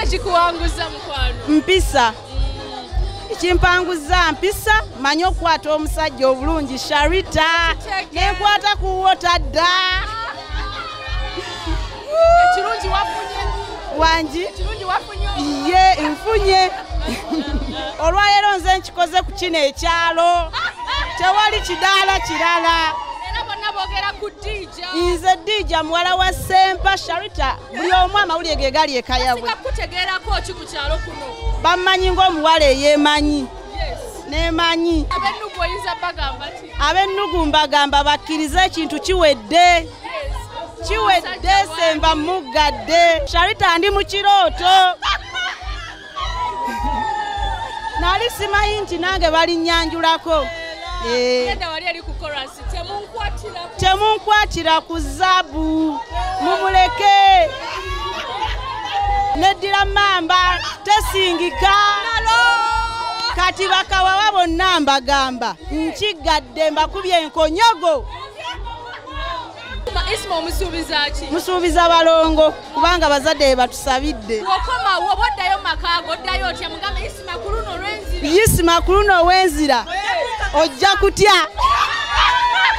Ekikuwanguza mukwano. Mpisa. Ekimpanguza mpisa manyi okukwata omusajja obulungi Sharita. Nenkwata kuwota dda. Ekirungi wafunye. Wangi. Ekirungi wafunye. Ye nfunye. Olwaleero nze nkikoze ku kino ekyalo. Tewali kidaala kirala. Nze Dija muwala wa Sempa Sharita buli omu amawulire ge gali eka yabwe. Bamanyi ng'omuwala eyeemanyi. Neemanyi. Ab'ennugu mbagamba bakkirize ekintu kiwedde. Kiwedde Semba muggadde. Sharita ndi mu kirooto. Nali simanyi nti nange balinnyanjulako. Temunkwatira ku zaabu mumuleke neddira mamba tesingika kati bakawawa bonna mbagamba nkigadde mbakubye enkonyogo. Isma omusuubiza ki? Musuubiza balongo kubanga bazadde batusabidde. Wokoma woboddayo makaago oddayo otya mugambe Isma ku luno olw'enzira. Isma ku luno olw'enzira ojja kutya.